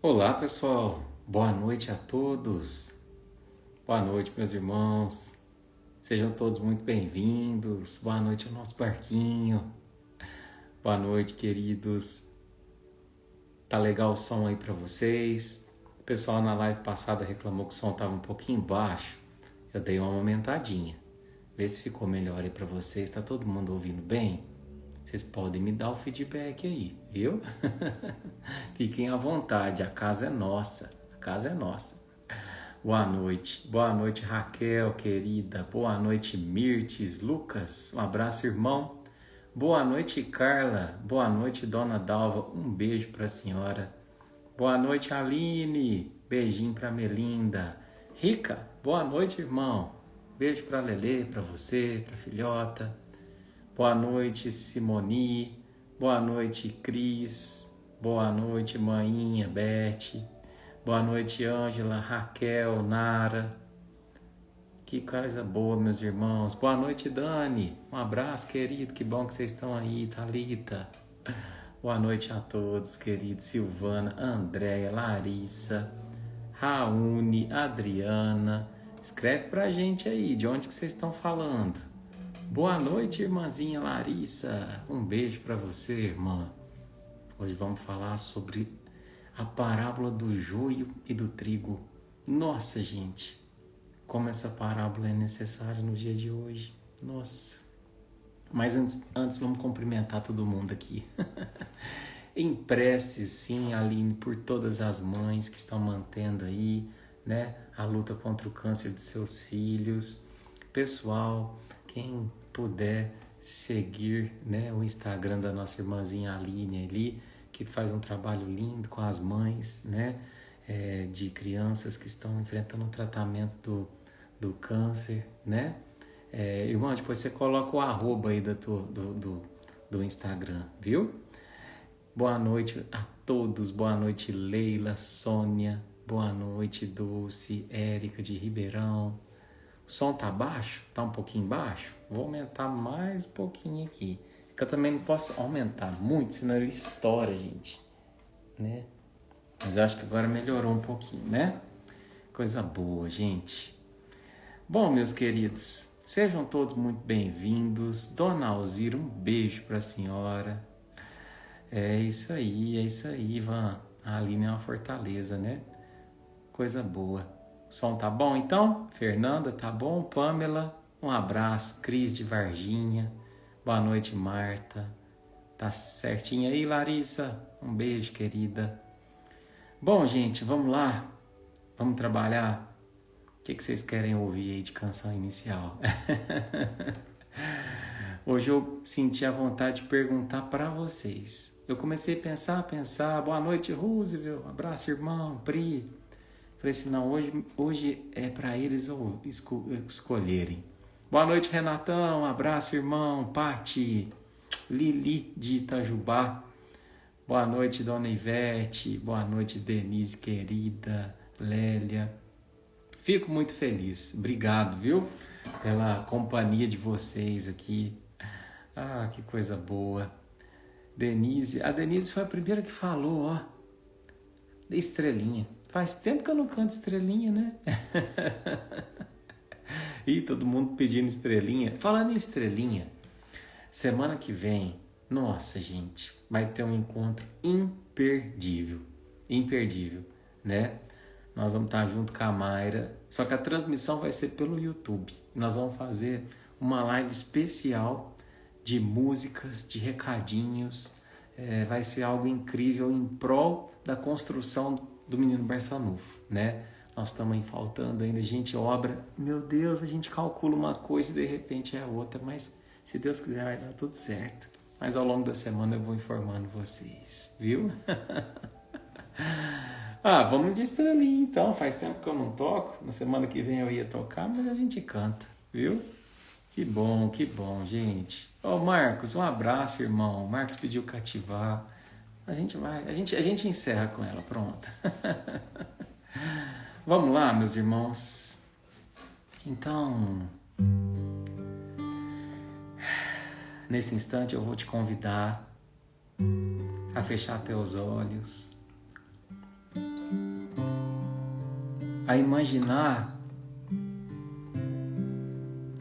Olá, pessoal. Boa noite a todos. Boa noite, meus irmãos. Sejam todos muito bem-vindos. Boa noite ao nosso barquinho. Boa noite, queridos. Tá legal o som aí para vocês? O pessoal na live passada reclamou que o som tava um pouquinho baixo. Eu dei uma aumentadinha. Vê se ficou melhor aí para vocês. Tá todo mundo ouvindo bem? Vocês podem me dar o feedback aí, viu? Fiquem à vontade, a casa é nossa. A casa é nossa. Boa noite Raquel, querida. Boa noite Mirtes, Lucas, um abraço, irmão. Boa noite Carla, boa noite Dona Dalva, um beijo pra senhora. Boa noite Aline, beijinho pra Melinda. Rica, boa noite, irmão. Beijo pra Lelê, pra você, pra filhota. Boa noite, Simoni. Boa noite, Cris. Boa noite, Mainha, Beth. Boa noite, Ângela, Raquel, Nara. Que coisa boa, meus irmãos. Boa noite, Dani. Um abraço, querido. Que bom que vocês estão aí, Thalita. Boa noite a todos, queridos. Silvana, Andréia, Larissa, Raune, Adriana. Escreve pra gente aí, de onde que vocês estão falando. Boa noite, irmãzinha Larissa. Um beijo para você, irmã. Hoje vamos falar sobre a parábola do joio e do trigo. Nossa, gente, como essa parábola é necessária no dia de hoje. Nossa. Mas antes vamos cumprimentar todo mundo aqui. Em prece, sim, Aline, por todas as mães que estão mantendo aí, né, a luta contra o câncer de seus filhos. Pessoal, quem puder seguir, né, o Instagram da nossa irmãzinha Aline ali, que faz um trabalho lindo com as mães, né, de crianças que estão enfrentando o tratamento do câncer, né? Irmão, depois você coloca o arroba aí do Instagram, viu? Boa noite a todos, boa noite Leila, Sônia, boa noite Dulce, Érica de Ribeirão. O som tá baixo? Tá um pouquinho baixo? Vou aumentar mais um pouquinho aqui. Porque eu também não posso aumentar muito, senão ele estoura, gente. Né? Mas eu acho que agora melhorou um pouquinho, né? Coisa boa, gente. Bom, meus queridos, sejam todos muito bem-vindos. Dona Alzira, um beijo pra senhora. É isso aí, Ivan. A Aline é uma fortaleza, né? Coisa boa. O som tá bom então? Fernanda, tá bom? Pamela, um abraço. Cris de Varginha, boa noite, Marta. Tá certinho aí, Larissa? Um beijo, querida. Bom, gente, vamos lá. Vamos trabalhar. O que vocês querem ouvir aí de canção inicial? Hoje eu senti a vontade de perguntar para vocês. Eu comecei a pensar. Boa noite, Roosevelt. Abraço, irmão, Pri. Falei assim, não, hoje é para eles escolherem. Boa noite, Renatão. Um abraço, irmão. Pati, Lili de Itajubá. Boa noite, Dona Ivete. Boa noite, Denise, querida. Lélia. Fico muito feliz. Obrigado, viu? Pela companhia de vocês aqui. Ah, que coisa boa. Denise. A Denise foi a primeira que falou, ó. Da estrelinha. Faz tempo que eu não canto estrelinha, né? Ih, todo mundo pedindo estrelinha. Falando em estrelinha, semana que vem, nossa, gente, vai ter um encontro imperdível. Imperdível, né? Nós vamos estar junto com a Mayra, só que a transmissão vai ser pelo YouTube. Nós vamos fazer uma live especial de músicas, de recadinhos. Vai ser algo incrível em prol da construção do Menino Barça Novo, né? Nós estamos aí faltando ainda, gente, obra. Meu Deus, a gente calcula uma coisa e de repente é a outra, mas se Deus quiser vai dar tudo certo. Mas ao longo da semana eu vou informando vocês, viu? Vamos de estrelinha então. Faz tempo que eu não toco. Na semana que vem eu ia tocar, mas a gente canta, viu? Que bom, gente. Marcos, um abraço, irmão. Marcos pediu cativar. A gente encerra com ela, pronto. Vamos lá, meus irmãos. Então, nesse instante eu vou te convidar a fechar teus olhos a imaginar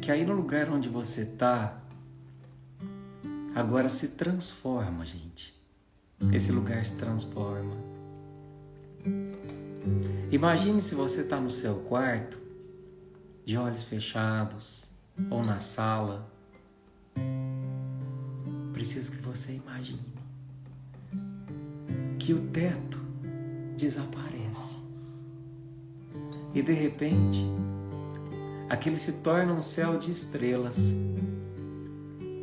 que aí no lugar onde você está, agora se transforma, gente. Esse lugar se transforma. Imagine se você está no seu quarto, de olhos fechados, ou na sala. Preciso que você imagine que o teto desaparece. E de repente, aquele se torna um céu de estrelas.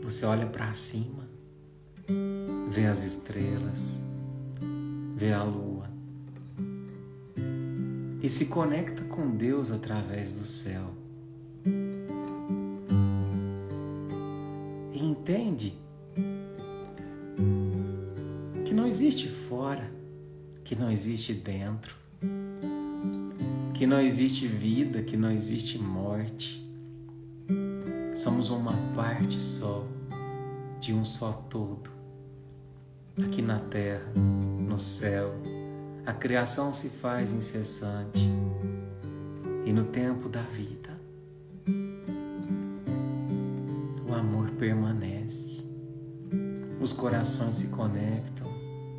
Você olha para cima, vê as estrelas, vê a lua e se conecta com Deus através do céu. E entende que não existe fora, que não existe dentro, que não existe vida, que não existe morte. Somos uma parte só, de um só todo. Aqui na terra, no céu, a criação se faz incessante. E no tempo da vida, o amor permanece. Os corações se conectam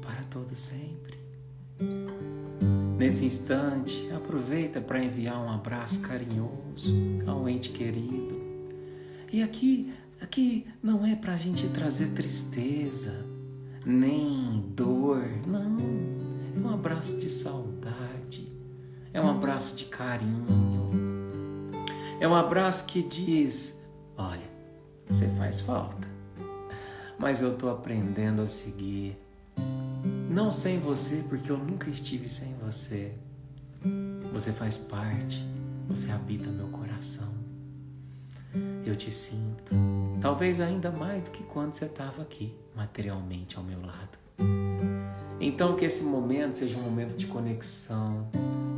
para todo sempre. Nesse instante, aproveita para enviar um abraço carinhoso a um ente querido. E aqui não é para a gente trazer tristeza, nem dor, não. É um abraço de saudade, é um abraço de carinho, é um abraço que diz: olha, você faz falta, mas eu estou aprendendo a seguir. Não sem você, porque eu nunca estive sem você. Você faz parte, você habita meu coração. Eu te sinto, talvez ainda mais do que quando você estava aqui, materialmente ao meu lado. Então que esse momento seja um momento de conexão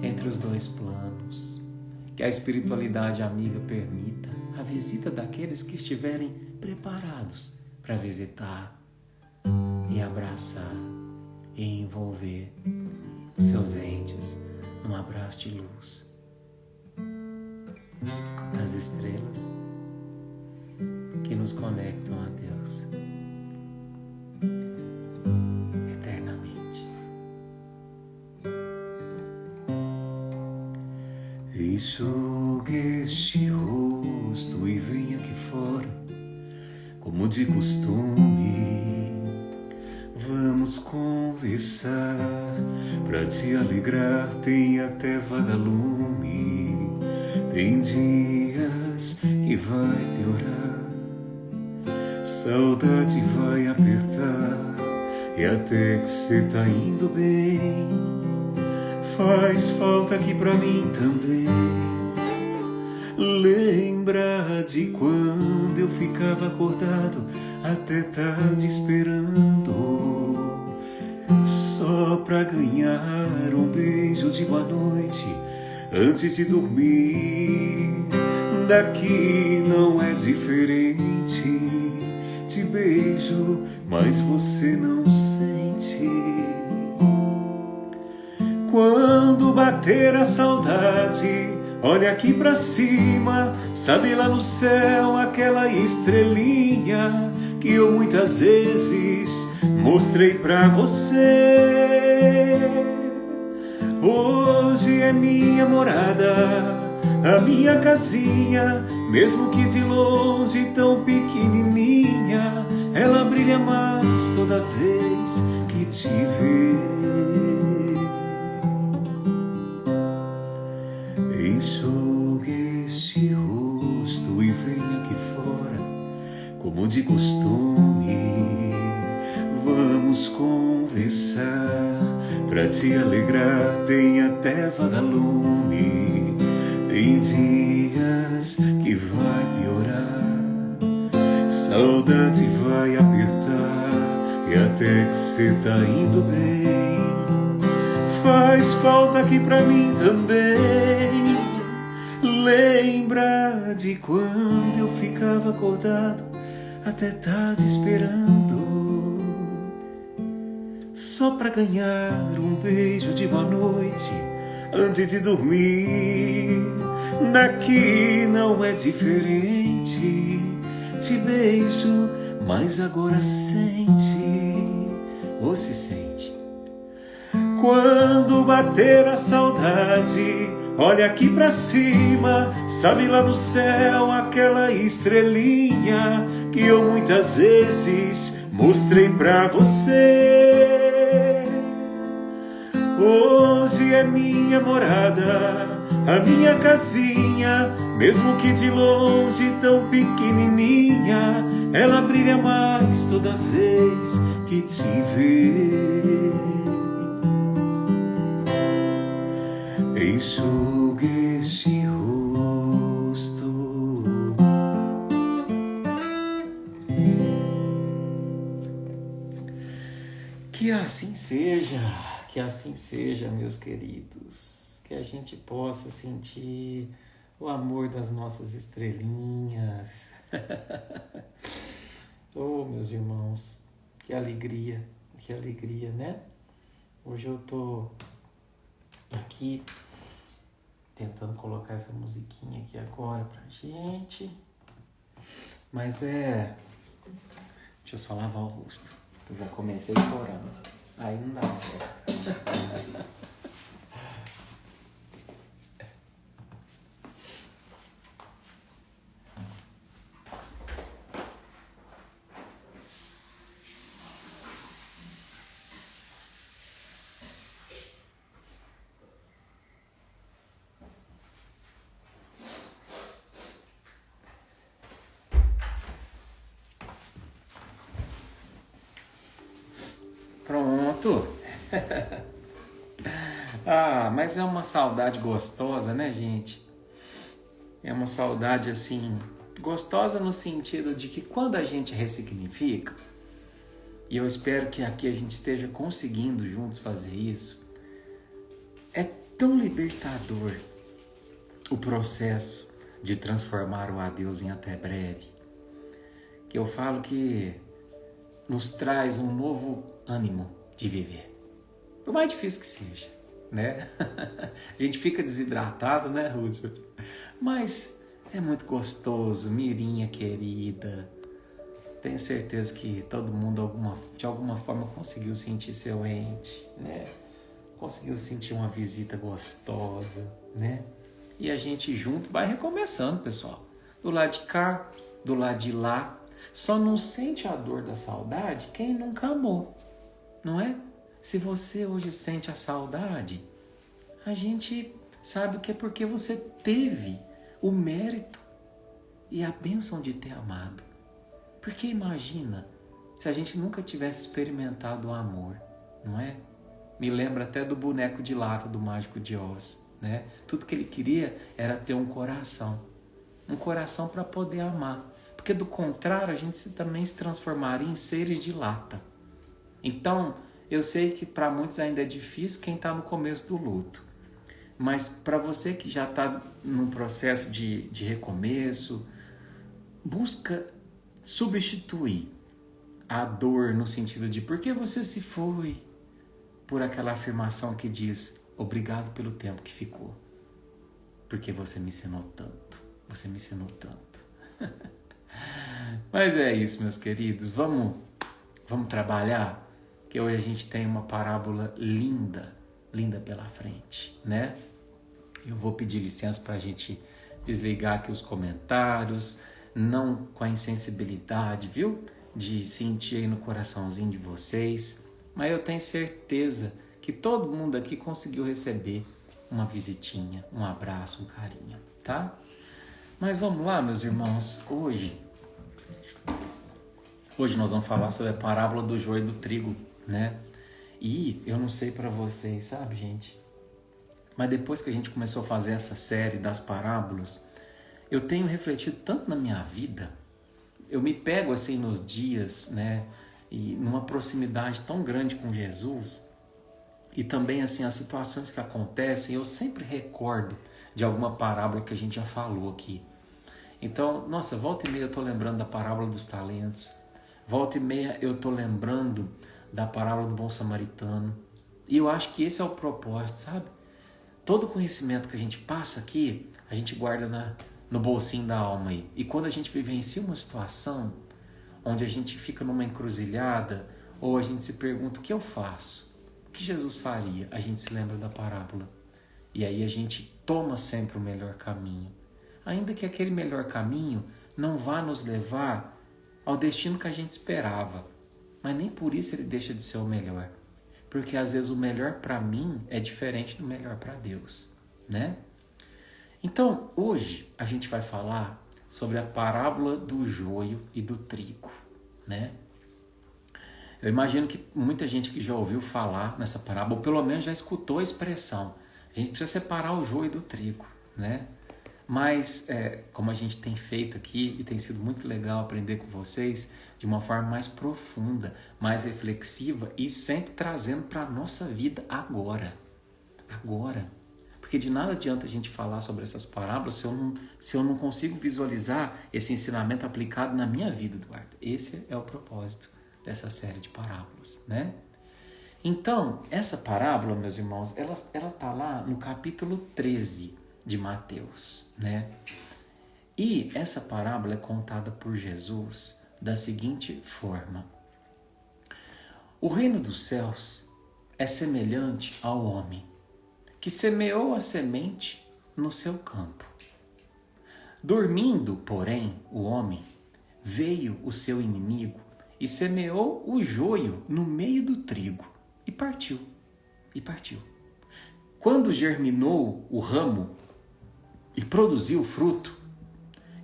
entre os dois planos. Que a espiritualidade amiga permita a visita daqueles que estiverem preparados para visitar e abraçar e envolver os seus entes num abraço de luz das estrelas que nos conectam a Deus eternamente. Enxugue este rosto e venha aqui fora, como de costume. Vamos conversar, pra te alegrar tem até vagalume. Tem dias que vai piorar, saudade vai apertar, e até que cê tá indo bem, faz falta aqui pra mim também. Lembra de quando eu ficava acordado até tarde esperando, só pra ganhar um beijo de boa noite antes de dormir. Daqui não é diferente, te beijo, mas você não sente. Quando bater a saudade, olha aqui pra cima, sabe lá no céu aquela estrelinha que eu muitas vezes mostrei pra você. Hoje é minha morada, a minha casinha, mesmo que de longe tão pequenininha, ela brilha mais toda vez que te vê. Enxugue este rosto e venha aqui fora, como de costume. Vamos conversar, pra te alegrar tem até vagalume. Tem dias que vai piorar, saudade vai apertar, e até que cê tá indo bem, faz falta aqui pra mim também. Lembra de quando eu ficava acordado até tarde esperando, só pra ganhar um beijo de boa noite antes de dormir. Daqui não é diferente. Te beijo, mas agora sente, ou se sente. Quando bater a saudade, olha aqui pra cima, sabe lá no céu aquela estrelinha que eu muitas vezes mostrei pra você. Hoje é minha morada, a minha casinha, mesmo que de longe tão pequenininha, ela brilha mais toda vez que te vê. Enxugue este rosto. Que assim seja, meus queridos. Que a gente possa sentir o amor das nossas estrelinhas. Oh, meus irmãos, que alegria, né? Hoje eu tô aqui tentando colocar essa musiquinha aqui agora pra gente. Mas deixa eu só lavar o rosto. Eu já comecei chorando. Aí não dá certo. Pronto. Mas é uma saudade gostosa, né, gente? É uma saudade, assim, gostosa no sentido de que quando a gente ressignifica, e eu espero que aqui a gente esteja conseguindo juntos fazer isso, é tão libertador o processo de transformar o adeus em até breve, que eu falo que nos traz um novo ânimo de viver. Por mais difícil que seja, né? A gente fica desidratado, né, Roosevelt? Mas é muito gostoso, Mirinha querida. Tenho certeza que todo mundo de alguma forma conseguiu sentir seu ente, né? Conseguiu sentir uma visita gostosa, né? E a gente junto vai recomeçando, pessoal. Do lado de cá, do lado de lá. Só não sente a dor da saudade quem nunca amou, não é? Se você hoje sente a saudade, a gente sabe que é porque você teve o mérito e a bênção de ter amado. Porque imagina se a gente nunca tivesse experimentado o amor, não é? Me lembra até do boneco de lata do Mágico de Oz, né? Tudo que ele queria era ter um coração para poder amar. Porque do contrário, a gente também se transformaria em seres de lata. Então, eu sei que para muitos ainda é difícil quem está no começo do luto. Mas para você que já está num processo de recomeço, busca substituir a dor no sentido de por que você se foi, por aquela afirmação que diz obrigado pelo tempo que ficou. Porque você me ensinou tanto. Você me ensinou tanto. Mas é isso, meus queridos. Vamos trabalhar? Que hoje a gente tem uma parábola linda pela frente, né? Eu vou pedir licença para a gente desligar aqui os comentários, não com a insensibilidade, viu? De sentir aí no coraçãozinho de vocês, mas eu tenho certeza que todo mundo aqui conseguiu receber uma visitinha, um abraço, um carinho, tá? Mas vamos lá, meus irmãos, hoje nós vamos falar sobre a parábola do joio e do trigo, né? E eu não sei para vocês, sabe, gente? Mas depois que a gente começou a fazer essa série das parábolas, eu tenho refletido tanto na minha vida. Eu me pego assim nos dias, né? E numa proximidade tão grande com Jesus. E também assim as situações que acontecem, eu sempre recordo de alguma parábola que a gente já falou aqui. Então, nossa, volta e meia eu estou lembrando da parábola dos talentos. Volta e meia eu estou lembrando da parábola do bom samaritano. E eu acho que esse é o propósito, sabe? Todo conhecimento que a gente passa aqui, a gente guarda no bolsinho da alma aí. E quando a gente vivencia uma situação onde a gente fica numa encruzilhada, ou a gente se pergunta, o que eu faço? O que Jesus faria? A gente se lembra da parábola. E aí a gente toma sempre o melhor caminho. Ainda que aquele melhor caminho não vá nos levar ao destino que a gente esperava. Mas nem por isso ele deixa de ser o melhor. Porque às vezes o melhor para mim é diferente do melhor para Deus, né? Então, hoje a gente vai falar sobre a parábola do joio e do trigo, né? Eu imagino que muita gente que já ouviu falar nessa parábola, ou pelo menos já escutou a expressão. A gente precisa separar o joio do trigo, né? Mas, como a gente tem feito aqui, e tem sido muito legal aprender com vocês, de uma forma mais profunda, mais reflexiva e sempre trazendo para a nossa vida agora. Agora. Porque de nada adianta a gente falar sobre essas parábolas se eu não consigo visualizar esse ensinamento aplicado na minha vida, Eduardo. Esse é o propósito dessa série de parábolas, né? Então, essa parábola, meus irmãos, ela está lá no capítulo 13 de Mateus, né? E essa parábola é contada por Jesus da seguinte forma: o reino dos céus é semelhante ao homem que semeou a semente no seu campo. Dormindo, porém, o homem, veio o seu inimigo e semeou o joio no meio do trigo e partiu. Quando germinou o ramo e produziu fruto,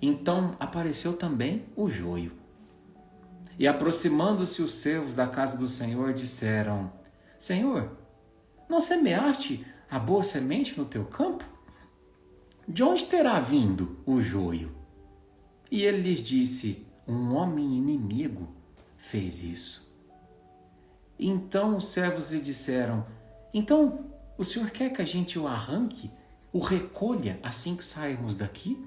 então apareceu também o joio. E aproximando-se os servos da casa do Senhor, disseram: Senhor, não semeaste a boa semente no teu campo? De onde terá vindo o joio? E ele lhes disse: um homem inimigo fez isso. Então os servos lhe disseram: então o Senhor quer que a gente o arranque, o recolha assim que sairmos daqui?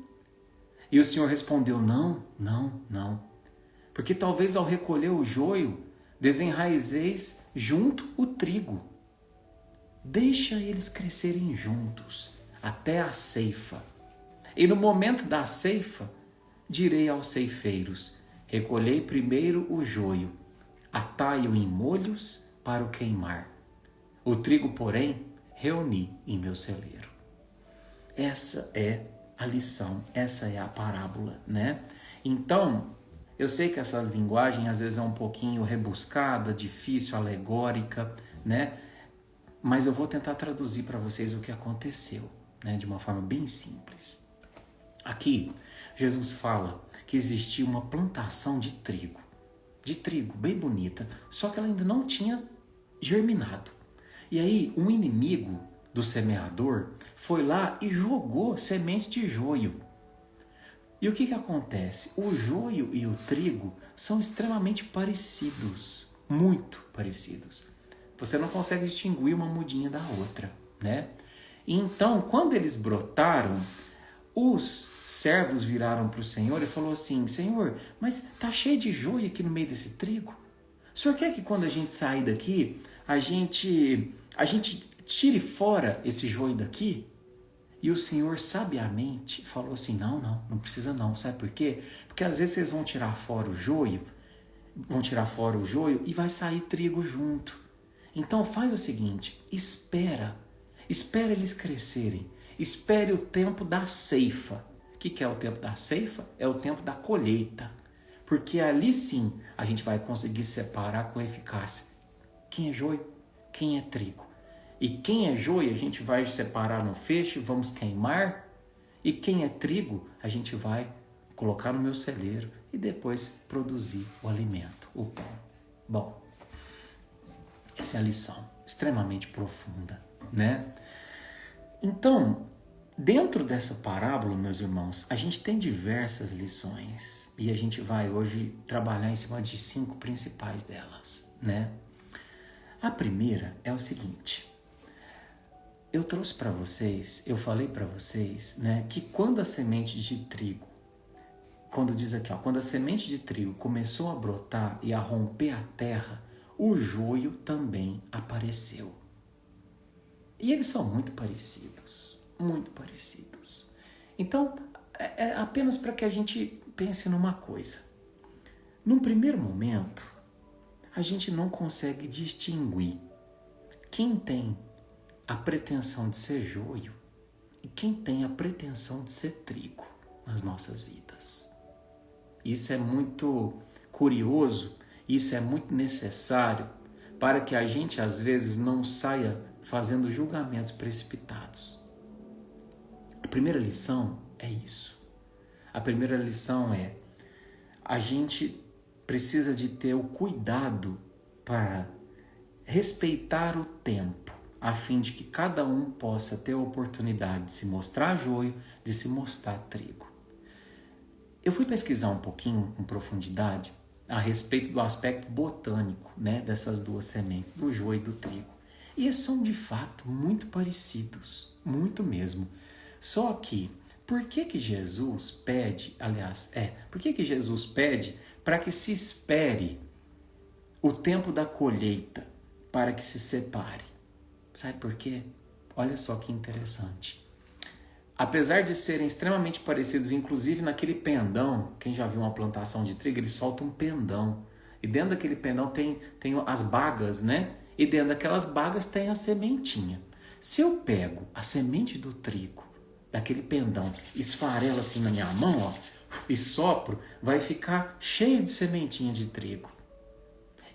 E o Senhor respondeu: não. Porque talvez ao recolher o joio, desenraizeis junto o trigo. Deixa eles crescerem juntos, até a ceifa. E no momento da ceifa, direi aos ceifeiros: recolhei primeiro o joio, atai-o em molhos para o queimar. O trigo, porém, reuni em meu celeiro. Essa é a lição, essa é a parábola, né? Então, eu sei que essa linguagem às vezes é um pouquinho rebuscada, difícil, alegórica, né? Mas eu vou tentar traduzir para vocês o que aconteceu, né? De uma forma bem simples. Aqui, Jesus fala que existia uma plantação de trigo bem bonita, só que ela ainda não tinha germinado. E aí, um inimigo do semeador foi lá e jogou semente de joio. E o que acontece? O joio e o trigo são extremamente parecidos, muito parecidos. Você não consegue distinguir uma mudinha da outra, né? Então, quando eles brotaram, os servos viraram para o Senhor e falaram assim: Senhor, mas tá cheio de joio aqui no meio desse trigo. O Senhor quer que quando a gente sair daqui, a gente tire fora esse joio daqui? E o Senhor sabiamente falou assim: não precisa não. Sabe por quê? Porque às vezes vocês vão tirar fora o joio e vai sair trigo junto. Então faz o seguinte: espera eles crescerem, espere o tempo da ceifa. O que é o tempo da ceifa? É o tempo da colheita, porque ali sim a gente vai conseguir separar com eficácia quem é joio, quem é trigo. E quem é joio a gente vai separar no feixe, vamos queimar, e quem é trigo a gente vai colocar no meu celeiro e depois produzir o alimento, o pão. Bom, essa é a lição, extremamente profunda, né? Então, dentro dessa parábola, meus irmãos, a gente tem diversas lições e a gente vai hoje trabalhar em cima de 5 principais delas, né? A primeira é o seguinte: eu trouxe para vocês, eu falei para vocês, né, que quando a semente de trigo, quando diz aqui, quando a semente de trigo começou a brotar e a romper a terra, o joio também apareceu. E eles são muito parecidos, muito parecidos. Então, é apenas para que a gente pense numa coisa. Num primeiro momento, a gente não consegue distinguir quem tem a pretensão de ser joio e quem tem a pretensão de ser trigo nas nossas vidas. Isso é muito curioso, isso é muito necessário para que a gente, às vezes, não saia fazendo julgamentos precipitados. A primeira lição é isso. A primeira lição é: a gente precisa de ter o cuidado para respeitar o tempo, a fim de que cada um possa ter a oportunidade de se mostrar joio, de se mostrar trigo. Eu fui pesquisar um pouquinho com profundidade a respeito do aspecto botânico, né, dessas duas sementes, do joio e do trigo. E eles são de fato muito parecidos, muito mesmo. Só que, por que Jesus pede, por que Jesus pede para que se espere o tempo da colheita para que se separe? Sabe por quê? Olha só que interessante. Apesar de serem extremamente parecidos, inclusive naquele pendão, quem já viu uma plantação de trigo, ele solta um pendão. E dentro daquele pendão tem as bagas, né? E dentro daquelas bagas tem a sementinha. Se eu pego a semente do trigo, daquele pendão, esfarelo assim na minha mão, ó, e sopro, vai ficar cheio de sementinha de trigo.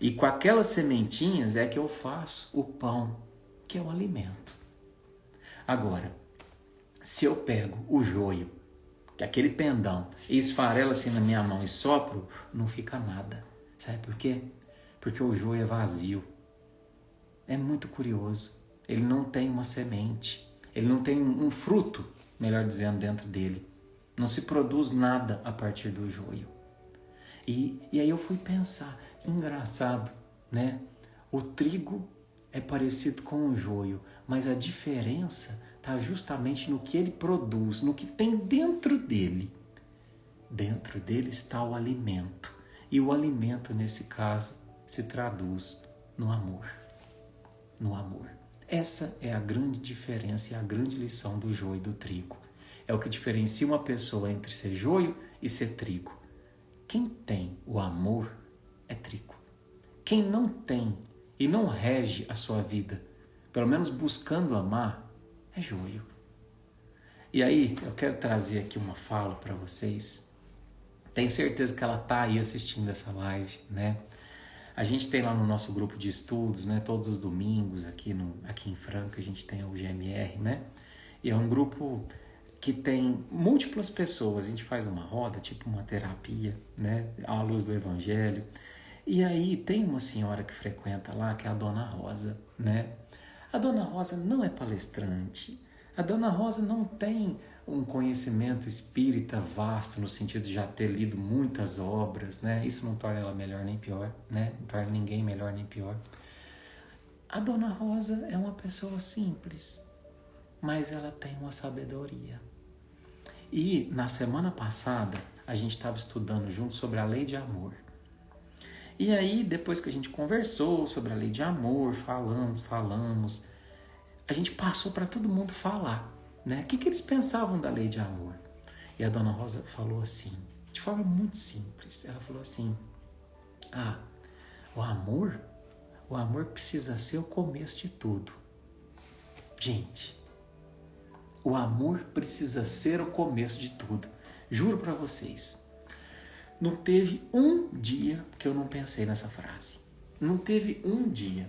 E com aquelas sementinhas é que eu faço o pão, que é o alimento. Agora, se eu pego o joio, que é aquele pendão, e esfarelo assim na minha mão e sopro, não fica nada. Sabe por quê? Porque o joio é vazio. É muito curioso. Ele não tem uma semente. Ele não tem um fruto, melhor dizendo, dentro dele. Não se produz nada a partir do joio. E aí eu fui pensar, engraçado, né? O trigo é parecido com o joio, mas a diferença está justamente no que ele produz, no que tem dentro dele. Dentro dele está o alimento. E o alimento, nesse caso, se traduz no amor. No amor. Essa é a grande diferença e a grande lição do joio e do trigo. É o que diferencia uma pessoa entre ser joio e ser trigo. Quem tem o amor é trigo. Quem não tem e não rege a sua vida, pelo menos buscando amar, é joio. E aí, eu quero trazer aqui uma fala para vocês. Tenho certeza que ela está aí assistindo essa live, né? A gente tem lá no nosso grupo de estudos, né? Todos os domingos aqui em Franca, a gente tem o GMR, né? E é um grupo que tem múltiplas pessoas. A gente faz uma roda, tipo uma terapia, né? À luz do Evangelho. E aí tem uma senhora que frequenta lá, que é a Dona Rosa, né? A Dona Rosa não é palestrante. A Dona Rosa não tem um conhecimento espírita vasto, no sentido de já ter lido muitas obras, né? Isso não torna ela melhor nem pior, né? Não torna ninguém melhor nem pior. A Dona Rosa é uma pessoa simples, mas ela tem uma sabedoria. E na semana passada, a gente estava estudando junto sobre a lei de amor. E aí, depois que a gente conversou sobre a lei de amor, falamos, a gente passou para todo mundo falar, né? O que eles pensavam da lei de amor? E a Dona Rosa falou assim, de forma muito simples, ela falou assim: o amor precisa ser o começo de tudo. Gente, o amor precisa ser o começo de tudo. Juro para vocês. Não teve um dia que eu não pensei nessa frase. Não teve um dia.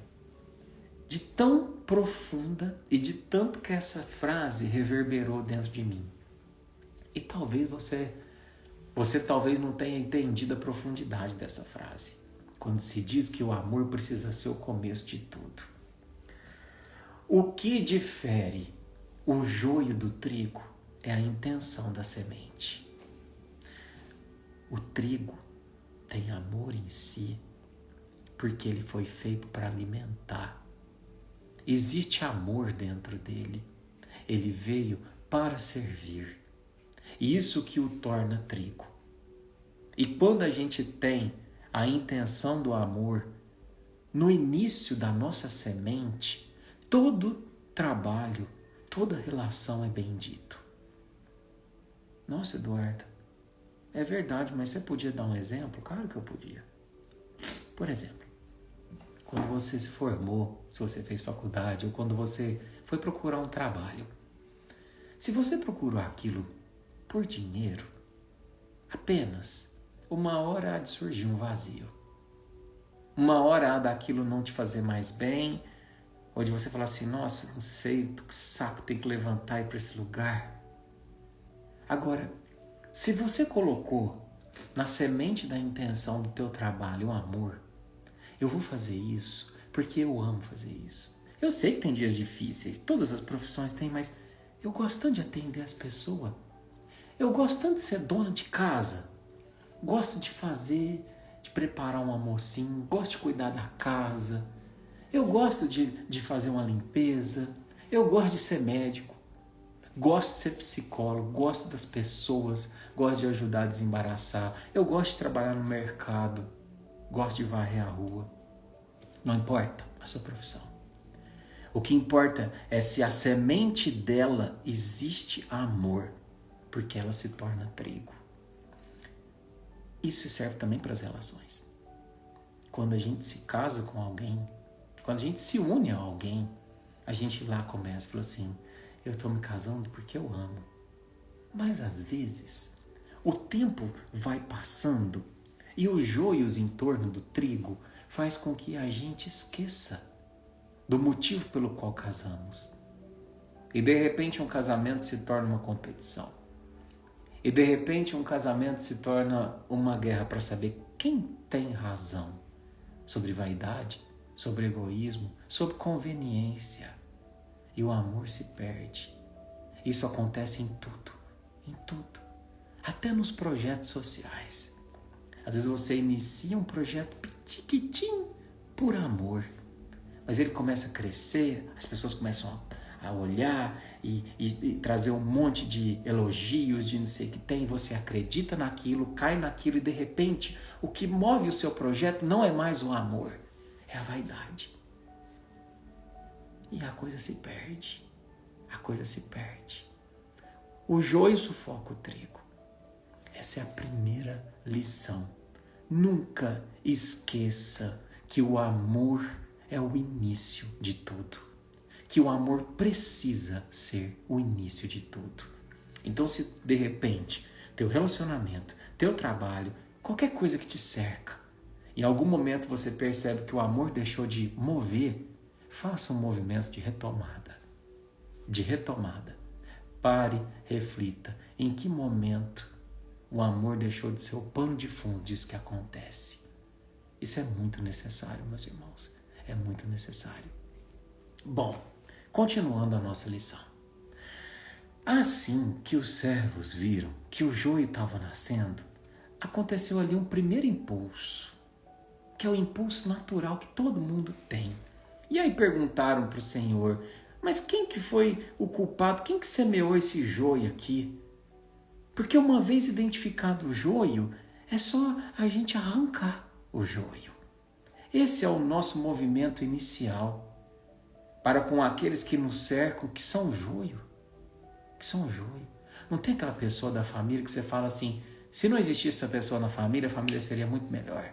De tão profunda e de tanto que essa frase reverberou dentro de mim. E talvez você talvez não tenha entendido a profundidade dessa frase. Quando se diz que o amor precisa ser o começo de tudo. O que difere o joio do trigo é a intenção da semente. O trigo tem amor em si, porque ele foi feito para alimentar. Existe amor dentro dele. Ele veio para servir. E isso que o torna trigo. E quando a gente tem a intenção do amor no início da nossa semente, todo trabalho, toda relação é bendito. Nossa, Eduardo, é verdade, mas você podia dar um exemplo? Claro que eu podia. Por exemplo, quando você se formou, se você fez faculdade, ou quando você foi procurar um trabalho. Se você procurou aquilo por dinheiro, apenas uma hora há de surgir um vazio. Uma hora há daquilo não te fazer mais bem, ou de você falar assim, nossa, não sei, que saco, tem que levantar e ir para esse lugar. Agora, se você colocou na semente da intenção do teu trabalho o amor, eu vou fazer isso porque eu amo fazer isso. Eu sei que tem dias difíceis, todas as profissões têm, mas eu gosto tanto de atender as pessoas. Eu gosto tanto de ser dona de casa. Gosto de fazer, de preparar um almocinho, gosto de cuidar da casa. Eu gosto de fazer uma limpeza. Eu gosto de ser médico. Gosto de ser psicólogo, gosto das pessoas, gosto de ajudar a desembaraçar. Eu gosto de trabalhar no mercado, gosto de varrer a rua. Não importa a sua profissão. O que importa é se a semente dela existe amor, porque ela se torna trigo. Isso serve também para as relações. Quando a gente se casa com alguém, quando a gente se une a alguém, a gente lá começa e fala assim, eu estou me casando porque eu amo. Mas às vezes, o tempo vai passando e os joios em torno do trigo faz com que a gente esqueça do motivo pelo qual casamos. E de repente um casamento se torna uma competição. E de repente um casamento se torna uma guerra para saber quem tem razão sobre vaidade, sobre egoísmo, sobre conveniência. E o amor se perde. Isso acontece em tudo, até nos projetos sociais. Às vezes você inicia um projeto pequitinho por amor, mas ele começa a crescer, as pessoas começam a olhar e trazer um monte de elogios, de não sei o que tem, você acredita naquilo, cai naquilo e de repente o que move o seu projeto não é mais o amor, é a vaidade. E a coisa se perde, O joio sufoca o trigo. Essa é a primeira lição. Nunca esqueça que o amor é o início de tudo. Que o amor precisa ser o início de tudo. Então, se de repente, teu relacionamento, teu trabalho, qualquer coisa que te cerca, em algum momento você percebe que o amor deixou de mover, faça um movimento de retomada. Pare, reflita. Em que momento o amor deixou de ser o pano de fundo disso que acontece? Isso é muito necessário, meus irmãos. É muito necessário. Bom, continuando a nossa lição. Assim que os servos viram que o joio estava nascendo, aconteceu ali um primeiro impulso, que é o impulso natural que todo mundo tem. E aí perguntaram para o Senhor, mas quem que foi o culpado? Quem que semeou esse joio aqui? Porque uma vez identificado o joio, é só a gente arrancar o joio. Esse é o nosso movimento inicial para com aqueles que nos cercam, que são joio. Não tem aquela pessoa da família que você fala assim, se não existisse essa pessoa na família, a família seria muito melhor.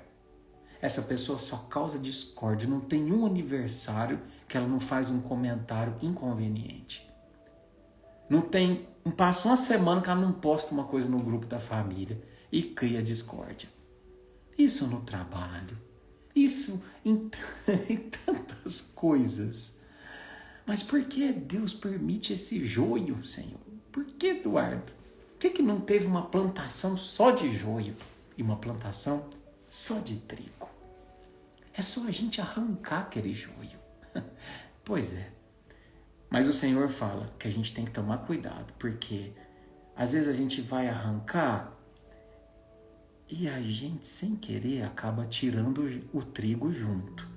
Essa pessoa só causa discórdia, não tem um aniversário que ela não faz um comentário inconveniente. Passa uma semana que ela não posta uma coisa no grupo da família e cria discórdia. Isso no trabalho, isso em tantas coisas. Mas por que Deus permite esse joio, Senhor? Por que, Eduardo? Por que não teve uma plantação só de joio e uma plantação só de trigo? É só a gente arrancar aquele joio. Pois é. Mas o Senhor fala que a gente tem que tomar cuidado, porque às vezes a gente vai arrancar e a gente, sem querer, acaba tirando o trigo junto.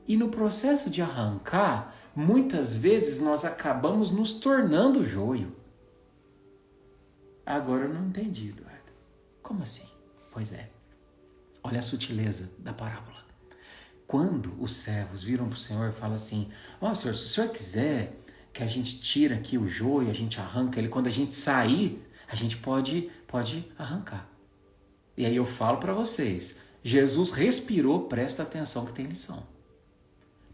E no processo de arrancar, muitas vezes nós acabamos nos tornando joio. Agora eu não entendi, Eduardo. Como assim? Pois é. Olha a sutileza da parábola. quando os servos viram para o Senhor e falam assim, Senhor, se o Senhor quiser que a gente tire aqui o joio, a gente arranca ele, quando a gente sair, a gente pode arrancar. E aí eu falo para vocês, Jesus respirou, presta atenção que tem lição.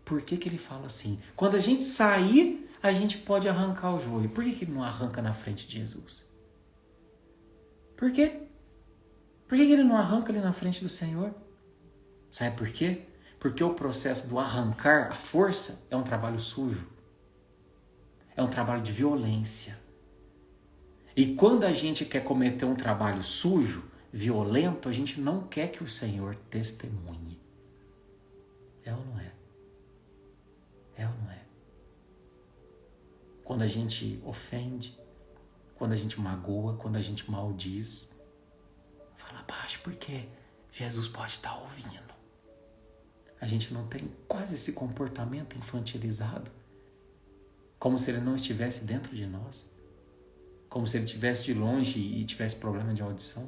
Por que ele fala assim? Quando a gente sair, a gente pode arrancar o joio. Por que ele não arranca na frente de Jesus? Por quê? Por que ele não arranca ali na frente do Senhor? Sabe por quê? Porque o processo do arrancar a força é um trabalho sujo. É um trabalho de violência. E quando a gente quer cometer um trabalho sujo, violento, a gente não quer que o Senhor testemunhe. É ou não é? É ou não é? Quando a gente ofende, quando a gente magoa, quando a gente maldiz, fala baixo porque Jesus pode estar ouvindo. A gente não tem quase esse comportamento infantilizado, como se ele não estivesse dentro de nós, como se ele estivesse de longe e tivesse problema de audição.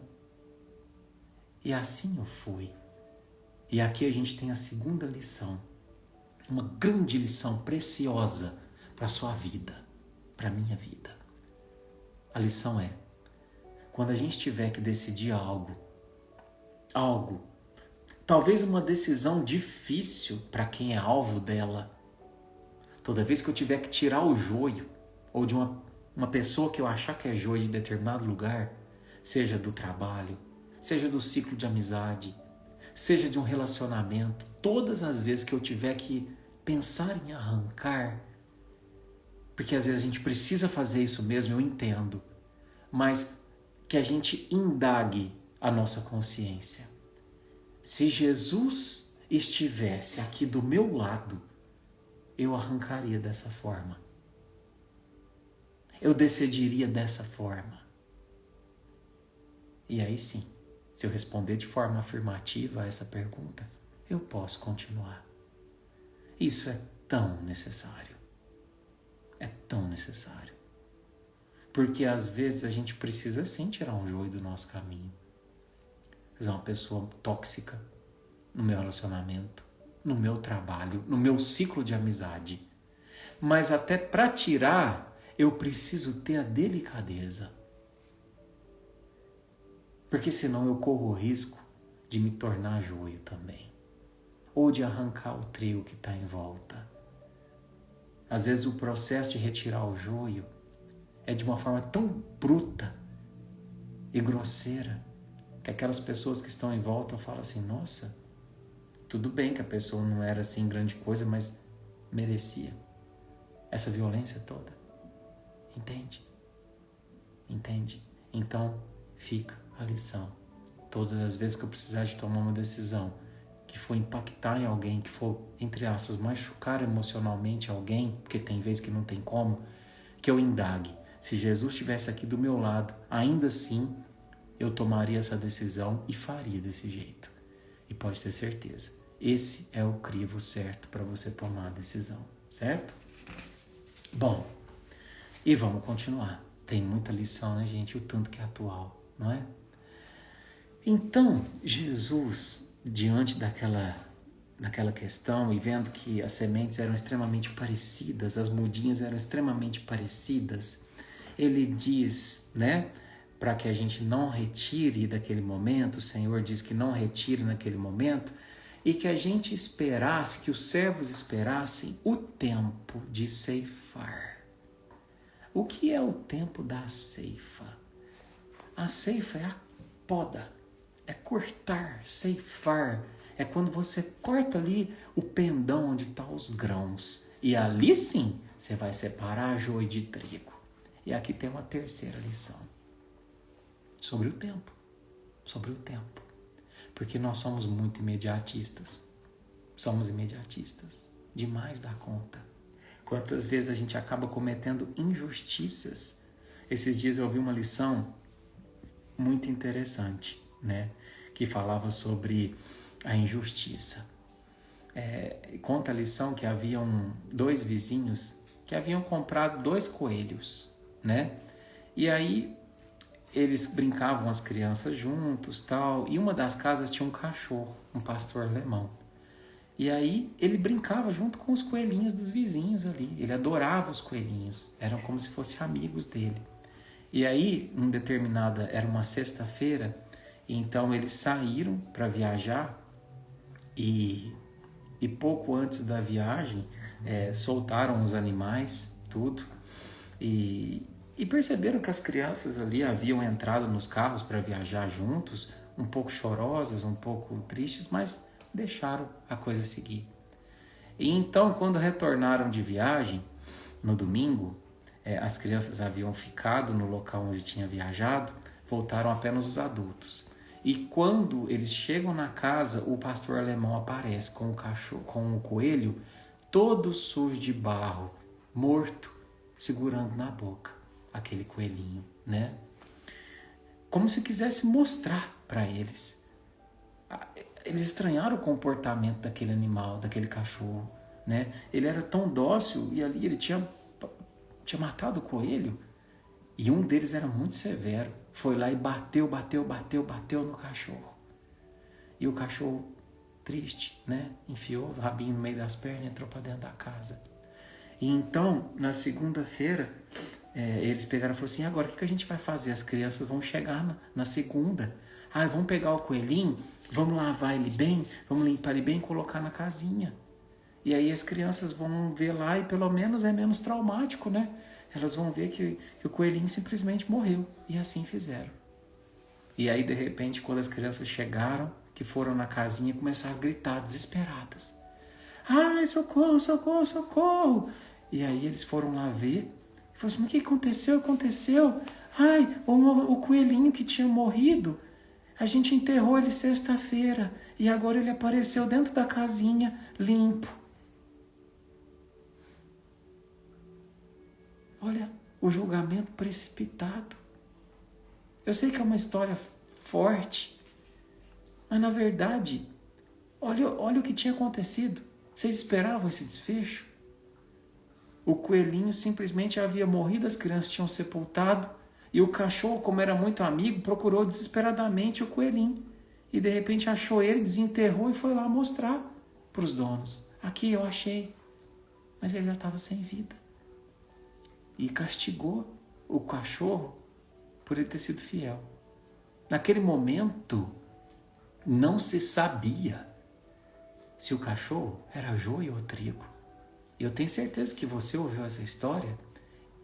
E assim eu fui. E aqui a gente tem a segunda lição, uma grande lição preciosa para a sua vida, para a minha vida. A lição é, quando a gente tiver que decidir algo, talvez uma decisão difícil para quem é alvo dela, toda vez que eu tiver que tirar o joio, ou de uma pessoa que eu achar que é joio de determinado lugar, seja do trabalho, seja do ciclo de amizade, seja de um relacionamento, todas as vezes que eu tiver que pensar em arrancar, porque às vezes a gente precisa fazer isso mesmo, eu entendo, mas que a gente indague a nossa consciência. Se Jesus estivesse aqui do meu lado, eu arrancaria dessa forma. Eu decidiria dessa forma. E aí sim, se eu responder de forma afirmativa a essa pergunta, eu posso continuar. Isso é tão necessário. É tão necessário. Porque às vezes a gente precisa sim tirar um joio do nosso caminho. Às vezes uma pessoa tóxica no meu relacionamento, no meu trabalho, no meu ciclo de amizade. Mas até para tirar, eu preciso ter a delicadeza. Porque senão eu corro o risco de me tornar joio também. Ou de arrancar o trigo que está em volta. Às vezes o processo de retirar o joio é de uma forma tão bruta e grosseira que aquelas pessoas que estão em volta falam assim, nossa, tudo bem que a pessoa não era assim grande coisa, mas merecia essa violência toda. Entende? Entende? Então fica a lição. Todas as vezes que eu precisar de tomar uma decisão que for impactar em alguém, que for, entre aspas, machucar emocionalmente alguém, porque tem vezes que não tem como, que eu indague. Se Jesus estivesse aqui do meu lado, ainda assim, eu tomaria essa decisão e faria desse jeito. E pode ter certeza, esse é o crivo certo para você tomar a decisão, certo? Bom, e vamos continuar. Tem muita lição, né, gente? O tanto que é atual, não é? Então, Jesus, diante daquela questão e vendo que as sementes eram extremamente parecidas, as mudinhas eram extremamente parecidas, ele diz, né, para que a gente não retire daquele momento, o Senhor diz que não retire naquele momento, e que a gente esperasse, que os servos esperassem o tempo de ceifar. O que é o tempo da ceifa? A ceifa é a poda, é cortar, ceifar. É quando você corta ali o pendão onde estão os grãos. E ali sim, você vai separar joio de trigo. E aqui tem uma terceira lição. Sobre o tempo. Sobre o tempo. Porque nós somos muito imediatistas. Somos imediatistas. Demais da conta. Quantas vezes a gente acaba cometendo injustiças. Esses dias eu ouvi uma lição muito interessante, né? Que falava sobre a injustiça. Conta a lição que haviam 2 vizinhos que haviam comprado 2 coelhos, né? E aí eles brincavam as crianças juntos, tal, e uma das casas tinha um cachorro, um pastor alemão. E aí ele brincava junto com os coelhinhos dos vizinhos ali. Ele adorava os coelhinhos, eram como se fossem amigos dele. E aí, era uma sexta-feira, então eles saíram para viajar e pouco antes da viagem soltaram os animais, tudo, e perceberam que as crianças ali haviam entrado nos carros para viajar juntos, um pouco chorosas, um pouco tristes, mas deixaram a coisa seguir. E então, quando retornaram de viagem, no domingo, as crianças haviam ficado no local onde tinha viajado, voltaram apenas os adultos. E quando eles chegam na casa, o pastor alemão aparece com o cachorro, com o coelho, todo sujo de barro, morto, segurando na boca aquele coelhinho, né? Como se quisesse mostrar para eles. Eles estranharam o comportamento daquele animal, daquele cachorro, né? Ele era tão dócil e ali ele tinha matado o coelho. E um deles era muito severo. Foi lá e bateu no cachorro. E o cachorro, triste, né? Enfiou o rabinho no meio das pernas e entrou para dentro da casa. E então, na segunda-feira, eles pegaram e falaram assim, agora o que a gente vai fazer? As crianças vão chegar na segunda. Vamos pegar o coelhinho, vamos lavar ele bem, vamos limpar ele bem e colocar na casinha. E aí as crianças vão ver lá e pelo menos é menos traumático, né? Elas vão ver que o coelhinho simplesmente morreu. E assim fizeram. E aí, de repente, quando as crianças chegaram, que foram na casinha, começaram a gritar desesperadas. Ai, socorro, socorro, socorro! E aí eles foram lá ver. E falaram assim, mas o que aconteceu? Aconteceu? Ai, o coelhinho que tinha morrido, a gente enterrou ele sexta-feira. E agora ele apareceu dentro da casinha, limpo. Olha, o julgamento precipitado. Eu sei que é uma história forte, mas na verdade, olha o que tinha acontecido. Vocês esperavam esse desfecho? O coelhinho simplesmente havia morrido, as crianças tinham sepultado, e o cachorro, como era muito amigo, procurou desesperadamente o coelhinho. E de repente achou ele, desenterrou e foi lá mostrar para os donos. Aqui eu achei. Mas ele já estava sem vida. E castigou o cachorro por ele ter sido fiel. Naquele momento, não se sabia se o cachorro era joio ou trigo. E eu tenho certeza que você ouviu essa história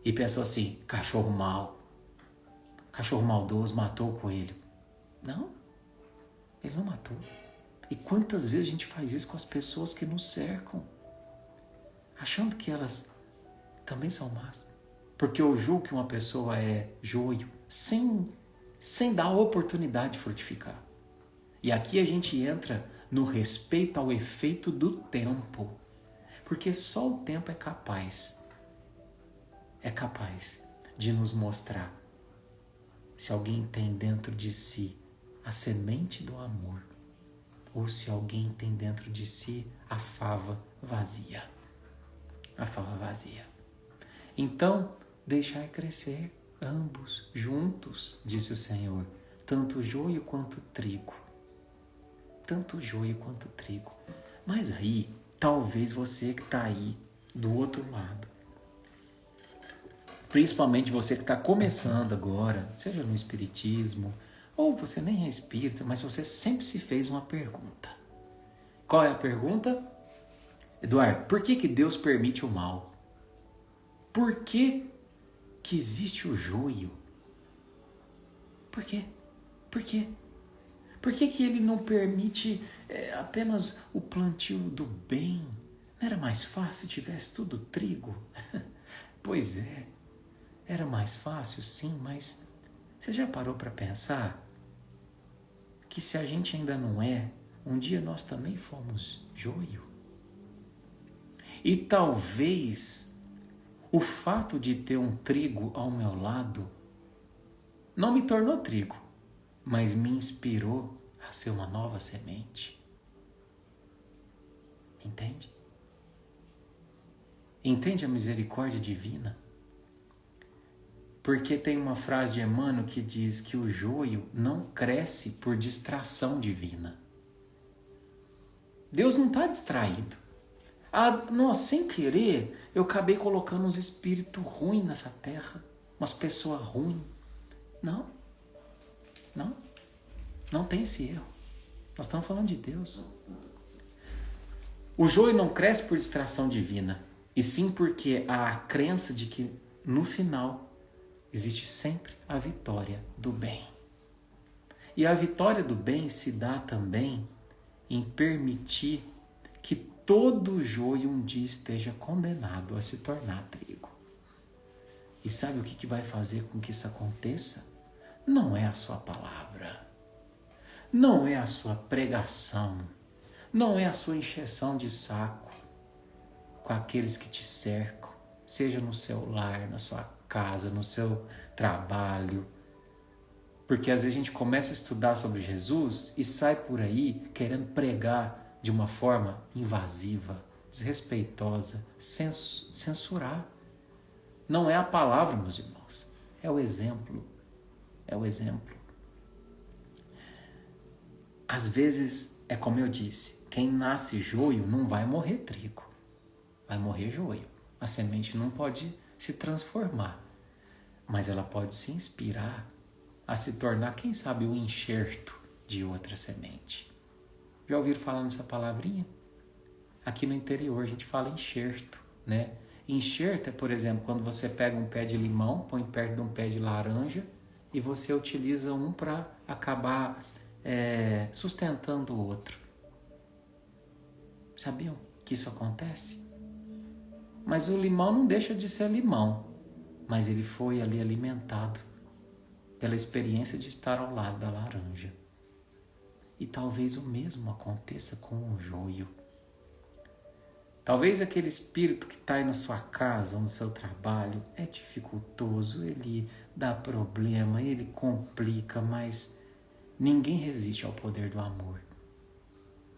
e pensou assim, cachorro mau, cachorro maldoso matou o coelho. Não, ele não matou. E quantas vezes a gente faz isso com as pessoas que nos cercam, achando que elas também são más. Porque eu julgo que uma pessoa é joio sem dar a oportunidade de frutificar. E aqui a gente entra no respeito ao efeito do tempo. Porque só o tempo é capaz de nos mostrar se alguém tem dentro de si a semente do amor ou se alguém tem dentro de si a fava vazia. A fava vazia. Então, deixai crescer ambos juntos, disse o Senhor, tanto o joio quanto o trigo. Tanto o joio quanto o trigo. Mas aí, talvez você que está aí do outro lado, principalmente você que está começando agora, seja no espiritismo, ou você nem é espírita, mas você sempre se fez uma pergunta. Qual é a pergunta? Eduardo, por que Deus permite o mal? Por que existe o joio? Por quê? Por quê? Por que ele não permite apenas o plantio do bem? Não era mais fácil se tivesse tudo trigo? Pois é, era mais fácil sim, mas você já parou para pensar que se a gente ainda não é, um dia nós também fomos joio? E talvez o fato de ter um trigo ao meu lado não me tornou trigo, mas me inspirou a ser uma nova semente. Entende? Entende a misericórdia divina? Porque tem uma frase de Emmanuel que diz que o joio não cresce por distração divina. Deus não está distraído. Sem querer, eu acabei colocando uns espíritos ruins nessa terra, umas pessoas ruins. Não tem esse erro. Nós estamos falando de Deus. O joio não cresce por distração divina, e sim porque há a crença de que no final existe sempre a vitória do bem. E a vitória do bem se dá também em permitir que todo joio um dia esteja condenado a se tornar trigo. E sabe o que vai fazer com que isso aconteça? Não é a sua palavra, não é a sua pregação, não é a sua encheção de saco com aqueles que te cercam, seja no seu lar, na sua casa, no seu trabalho. Porque às vezes a gente começa a estudar sobre Jesus e sai por aí querendo pregar de uma forma invasiva, desrespeitosa, censurar. Não é a palavra, meus irmãos, é o exemplo. É o exemplo. Às vezes, é como eu disse, quem nasce joio não vai morrer trigo, vai morrer joio. A semente não pode se transformar, mas ela pode se inspirar a se tornar, quem sabe, o enxerto de outra semente. Já ouviram falar nessa palavrinha? Aqui no interior a gente fala enxerto, né? Enxerto é, por exemplo, quando você pega um pé de limão, põe perto de um pé de laranja e você utiliza um para acabar sustentando o outro. Sabiam que isso acontece? Mas o limão não deixa de ser limão, mas ele foi ali alimentado pela experiência de estar ao lado da laranja. E talvez o mesmo aconteça com o joio. Talvez aquele espírito que está aí na sua casa ou no seu trabalho é dificultoso, ele dá problema, ele complica, mas ninguém resiste ao poder do amor.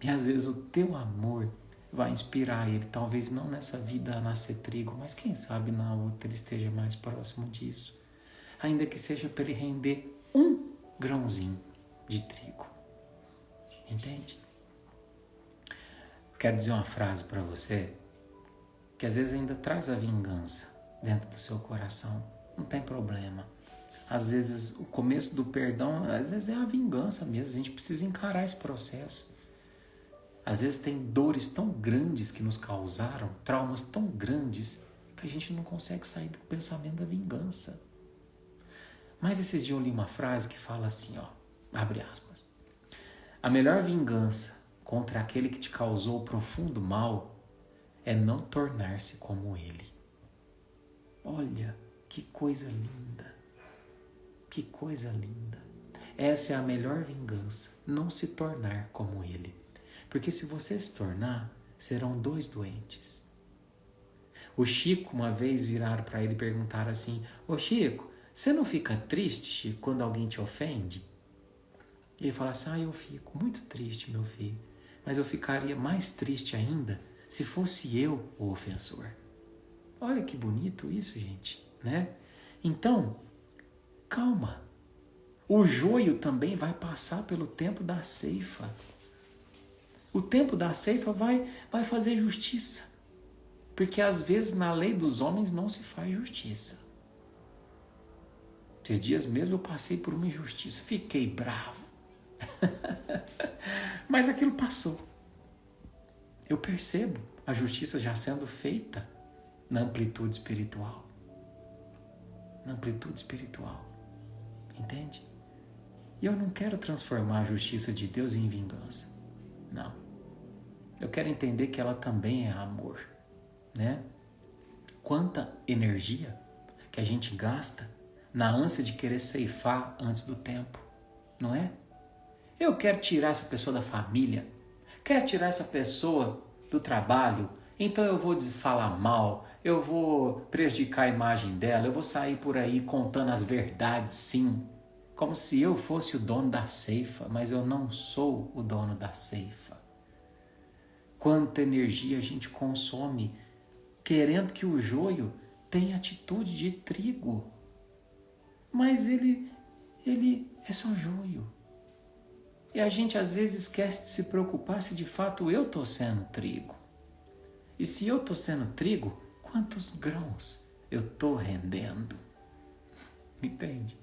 E às vezes o teu amor vai inspirar ele, talvez não nessa vida a nascer trigo, mas quem sabe na outra ele esteja mais próximo disso. Ainda que seja para ele render um grãozinho de trigo. Entende? Quero dizer uma frase para você que às vezes ainda traz a vingança dentro do seu coração. Não tem problema. Às vezes o começo do perdão, às vezes é a vingança mesmo. A gente precisa encarar esse processo. Às vezes tem dores tão grandes que nos causaram, traumas tão grandes, que a gente não consegue sair do pensamento da vingança. Mas esses dias eu li uma frase que fala assim, abre aspas. A melhor vingança contra aquele que te causou profundo mal é não tornar-se como ele. Olha, que coisa linda. Que coisa linda. Essa é a melhor vingança, não se tornar como ele. Porque se você se tornar, serão dois doentes. O Chico, uma vez, viraram para ele e perguntaram assim, ô Chico, você não fica triste, Chico, quando alguém te ofende? E ele fala assim, eu fico muito triste, meu filho. Mas eu ficaria mais triste ainda se fosse eu o ofensor. Olha que bonito isso, gente, né? Então, calma. O joio também vai passar pelo tempo da ceifa. O tempo da ceifa vai fazer justiça. Porque às vezes na lei dos homens não se faz justiça. Esses dias mesmo eu passei por uma injustiça, fiquei bravo. Mas aquilo passou. Eu percebo a justiça já sendo feita na amplitude espiritual. Na amplitude espiritual. Entende? E eu não quero transformar a justiça de Deus em vingança. Não. Eu quero entender que ela também é amor. Né? Quanta energia que a gente gasta na ânsia de querer ceifar antes do tempo. Não é? Eu quero tirar essa pessoa da família, quero tirar essa pessoa do trabalho, então eu vou falar mal, eu vou prejudicar a imagem dela, eu vou sair por aí contando as verdades, sim, como se eu fosse o dono da ceifa, mas eu não sou o dono da ceifa. Quanta energia a gente consome querendo que o joio tenha atitude de trigo, mas ele é só joio. E a gente às vezes esquece de se preocupar se de fato eu estou sendo trigo. E se eu estou sendo trigo, quantos grãos eu estou rendendo? Entende?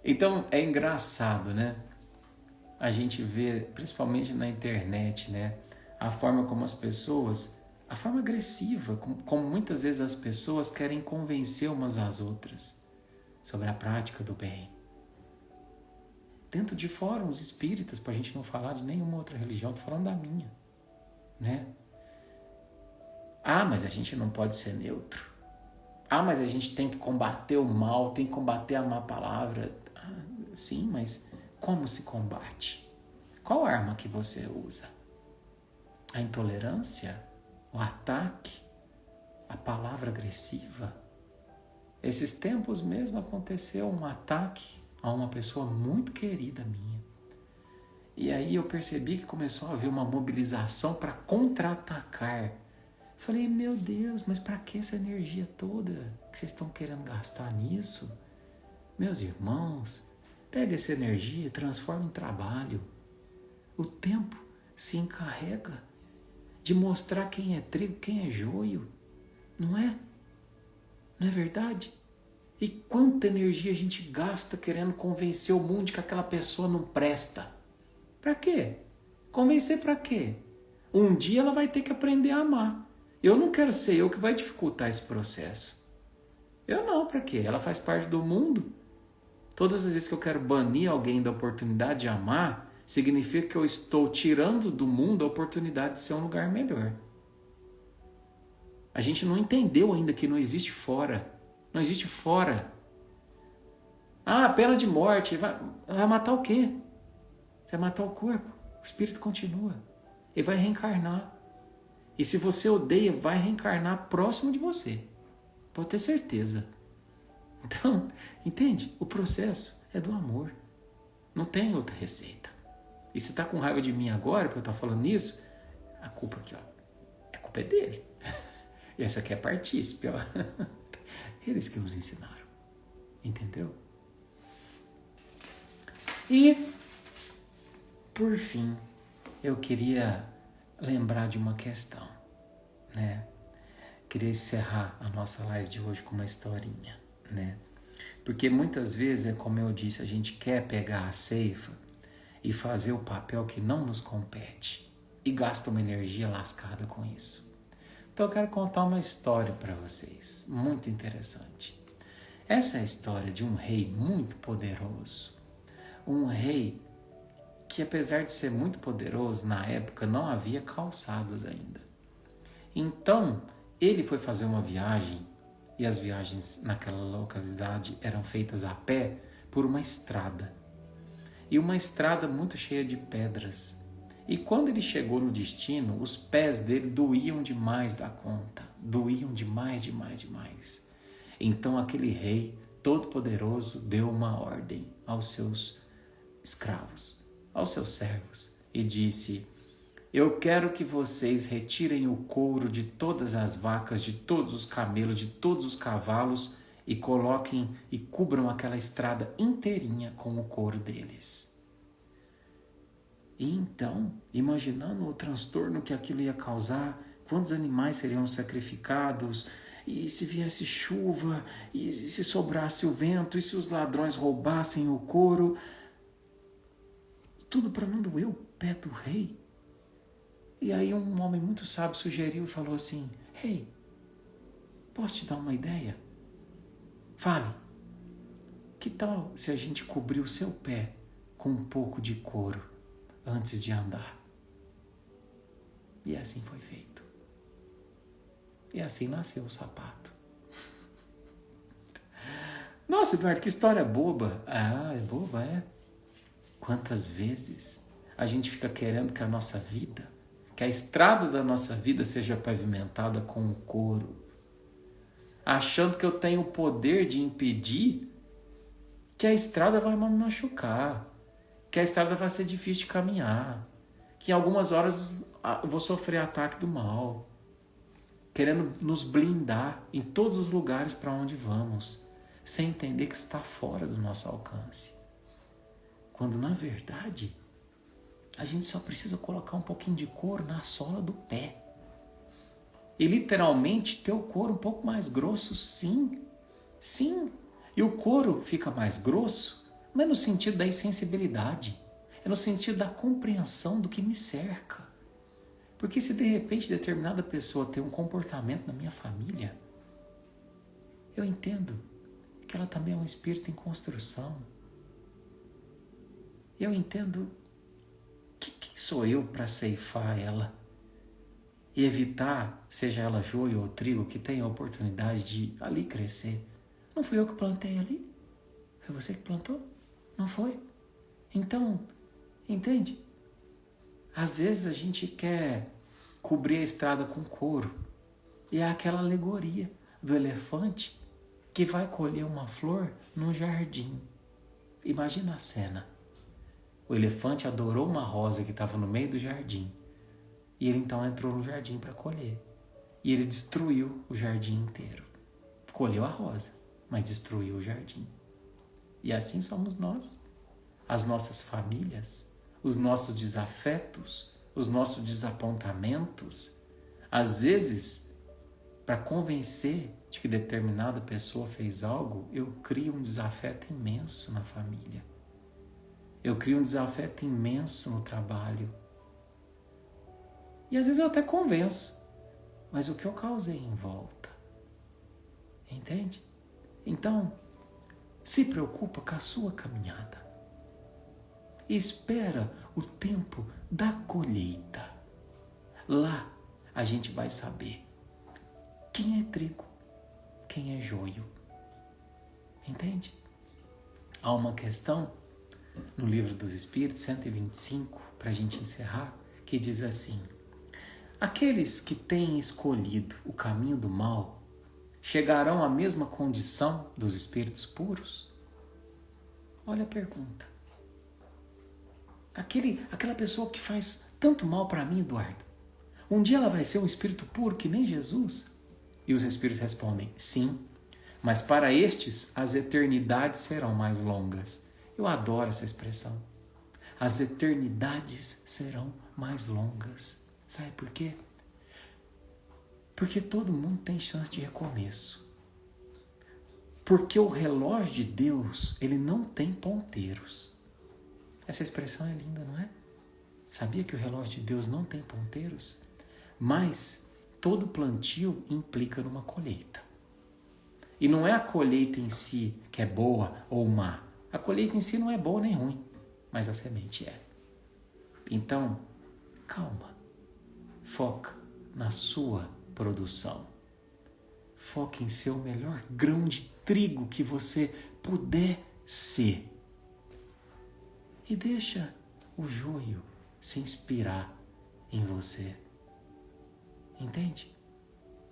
Então é engraçado, né? A gente vê, principalmente na internet, né? A forma como as pessoas, a forma agressiva, como muitas vezes as pessoas querem convencer umas às outras sobre a prática do bem. Dentro de fóruns espíritas, para a gente não falar de nenhuma outra religião, estou falando da minha, né? Ah, mas a gente não pode ser neutro. Ah, mas a gente tem que combater o mal, tem que combater a má palavra. Ah, sim, mas como se combate? Qual arma que você usa? A intolerância? O ataque? A palavra agressiva? Esses tempos mesmo aconteceu um ataque a uma pessoa muito querida minha. E aí eu percebi que começou a haver uma mobilização para contra-atacar. Falei, meu Deus, mas para que essa energia toda que vocês estão querendo gastar nisso? Meus irmãos, pega essa energia e transforma em trabalho. O tempo se encarrega de mostrar quem é trigo, quem é joio. Não é? Não é verdade? E quanta energia a gente gasta querendo convencer o mundo de que aquela pessoa não presta. Para quê? Convencer para quê? Um dia ela vai ter que aprender a amar. Eu não quero ser eu que vai dificultar esse processo. Eu não, para quê? Ela faz parte do mundo. Todas as vezes que eu quero banir alguém da oportunidade de amar, significa que eu estou tirando do mundo a oportunidade de ser um lugar melhor. A gente não entendeu ainda que não existe fora. Não existe fora. Ah, pena de morte. Vai matar o quê? Você vai matar o corpo. O espírito continua. Ele vai reencarnar. E se você odeia, vai reencarnar próximo de você. Pode ter certeza. Então, entende? O processo é do amor. Não tem outra receita. E se está com raiva de mim agora, porque eu estou falando isso, a culpa aqui, ó, a culpa é dele. E essa aqui é partícipe, ó. Eles que nos ensinaram. Entendeu? E, por fim, eu queria lembrar de uma questão, né? Queria encerrar a nossa live de hoje com uma historinha, né? Porque muitas vezes, é como eu disse, a gente quer pegar a ceifa e fazer o papel que não nos compete e gasta uma energia lascada com isso. Então eu quero contar uma história para vocês, muito interessante. Essa é a história de um rei muito poderoso, um rei que, apesar de ser muito poderoso, na época não havia calçados ainda. Então, ele foi fazer uma viagem, e as viagens naquela localidade eram feitas a pé por uma estrada. E uma estrada muito cheia de pedras. E quando ele chegou no destino, os pés dele doíam demais da conta. Doíam demais. Então aquele rei todo-poderoso deu uma ordem aos seus escravos, aos seus servos, e disse: eu quero que vocês retirem o couro de todas as vacas, de todos os camelos, de todos os cavalos e coloquem e cubram aquela estrada inteirinha com o couro deles. E então, imaginando o transtorno que aquilo ia causar, quantos animais seriam sacrificados, e se viesse chuva, e se sobrasse o vento, e se os ladrões roubassem o couro, tudo para não doer o pé do rei. E aí um homem muito sábio sugeriu e falou assim: Rei, posso te dar uma ideia? Fale. Que tal se a gente cobrir o seu pé com um pouco de couro antes de andar? E assim foi feito. E assim nasceu o sapato. Nossa, Eduardo, que história boba. Ah, é boba, é? Quantas vezes a gente fica querendo que a nossa vida, que a estrada da nossa vida seja pavimentada com o couro, achando que eu tenho o poder de impedir que a estrada vai me machucar, que a estrada vai ser difícil de caminhar, que em algumas horas eu vou sofrer ataque do mal, querendo nos blindar em todos os lugares para onde vamos, sem entender que está fora do nosso alcance. Quando, na verdade, a gente só precisa colocar um pouquinho de couro na sola do pé. E literalmente ter o couro um pouco mais grosso, sim. Sim. E o couro fica mais grosso, não é no sentido da insensibilidade, é no sentido da compreensão do que me cerca. Porque se de repente determinada pessoa tem um comportamento na minha família, eu entendo que ela também é um espírito em construção. Eu entendo quem sou eu para ceifar ela e evitar, seja ela joio ou trigo, que tenha a oportunidade de ali crescer. Não fui eu que plantei ali? Foi você que plantou? Não foi? Então, entende? Às vezes a gente quer cobrir a estrada com couro. E é aquela alegoria do elefante que vai colher uma flor num jardim. Imagina a cena. O elefante adorou uma rosa que estava no meio do jardim. E ele então entrou no jardim para colher. E ele destruiu o jardim inteiro. Colheu a rosa, mas destruiu o jardim. E assim somos nós. As nossas famílias, os nossos desafetos, os nossos desapontamentos. Às vezes, para convencer de que determinada pessoa fez algo, eu crio um desafeto imenso na família. Eu crio um desafeto imenso no trabalho. E às vezes eu até convenço, mas o que eu causei em volta? Entende? Então, se preocupa com a sua caminhada. E espera o tempo da colheita. Lá a gente vai saber quem é trigo, quem é joio. Entende? Há uma questão no Livro dos Espíritos, 125, para a gente encerrar, que diz assim: aqueles que têm escolhido o caminho do mal chegarão à mesma condição dos espíritos puros? Olha a pergunta. Aquela pessoa que faz tanto mal para mim, Eduardo, um dia ela vai ser um espírito puro que nem Jesus? E os espíritos respondem, sim, mas para estes as eternidades serão mais longas. Eu adoro essa expressão. As eternidades serão mais longas. Sabe por quê? Porque todo mundo tem chance de recomeço. Porque o relógio de Deus, ele não tem ponteiros. Essa expressão é linda, não é? Sabia que o relógio de Deus não tem ponteiros? Mas todo plantio implica numa colheita. E não é a colheita em si que é boa ou má. A colheita em si não é boa nem ruim, mas a semente é. Então, calma. Foca na sua produção. Foca em ser o melhor grão de trigo que você puder ser. E deixa o joio se inspirar em você. Entende?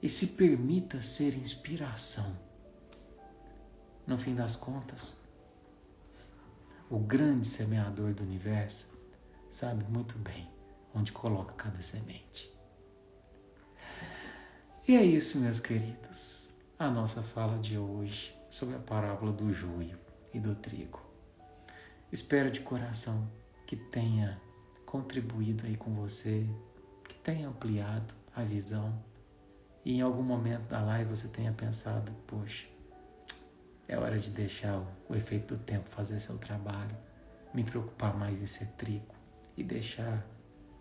E se permita ser inspiração. No fim das contas, o grande semeador do universo sabe muito bem onde coloca cada semente. E é isso, meus queridos. A nossa fala de hoje sobre a parábola do joio e do trigo. Espero de coração que tenha contribuído aí com você, que tenha ampliado a visão e em algum momento da live você tenha pensado, poxa, é hora de deixar o efeito do tempo fazer seu trabalho, me preocupar mais em ser trigo e deixar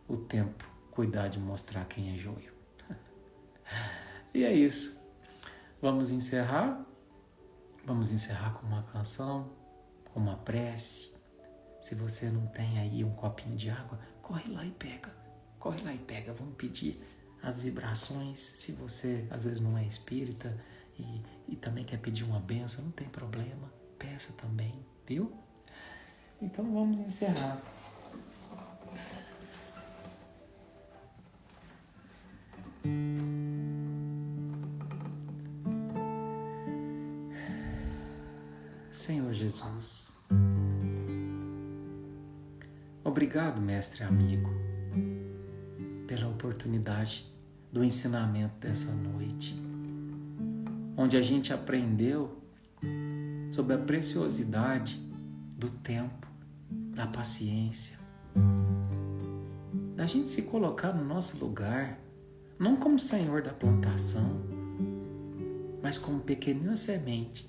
o tempo cuidar de mostrar quem é joio. E é isso. Vamos encerrar com uma canção, com uma prece. Se você não tem aí um copinho de água, corre lá e pega. Vamos pedir as vibrações. Se você às vezes não é espírita e também quer pedir uma bênção, não tem problema. Peça também, viu? Então vamos encerrar. Senhor Jesus, obrigado, mestre amigo, pela oportunidade do ensinamento dessa noite, onde a gente aprendeu sobre a preciosidade do tempo, da paciência, da gente se colocar no nosso lugar, não como senhor da plantação, mas como pequenina semente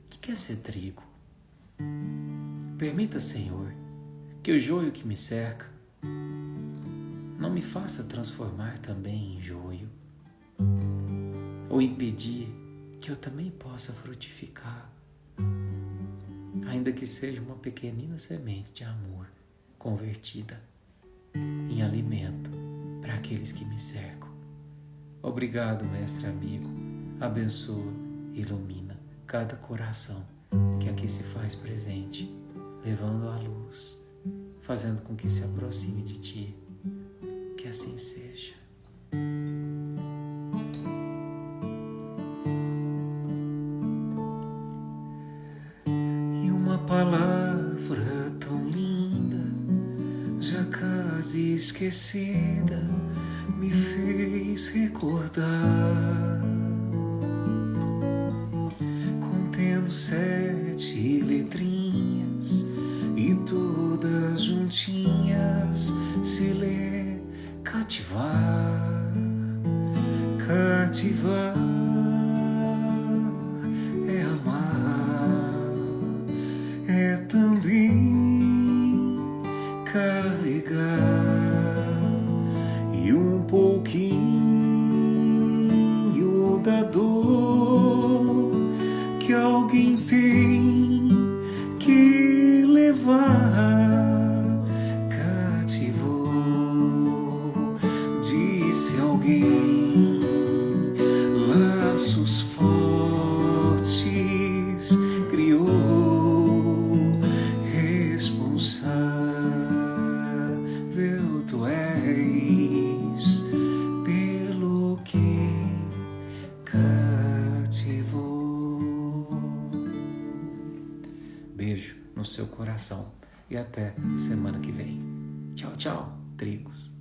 que quer ser trigo. Permita, Senhor, que o joio que me cerca não me faça transformar também em joio, ou impedir que eu também possa frutificar, ainda que seja uma pequenina semente de amor convertida em alimento para aqueles que me cercam. Obrigado, mestre amigo. Abençoa e ilumina cada coração que aqui se faz presente, levando a luz, fazendo com que se aproxime de ti. Que assim seja. E uma palavra tão linda, já quase esquecida, me fez recordar, contendo 7 letrinhas e todas juntinhas se lê cativar, cativar é amar, é também carregar, e um pouquinho da dor que alguém tem que levar. Cativou, disse alguém, laços fortes criou, responsável tu és pelo que cativou. Beijo no seu coração e até semana que vem. Tchau, tchau, trigos.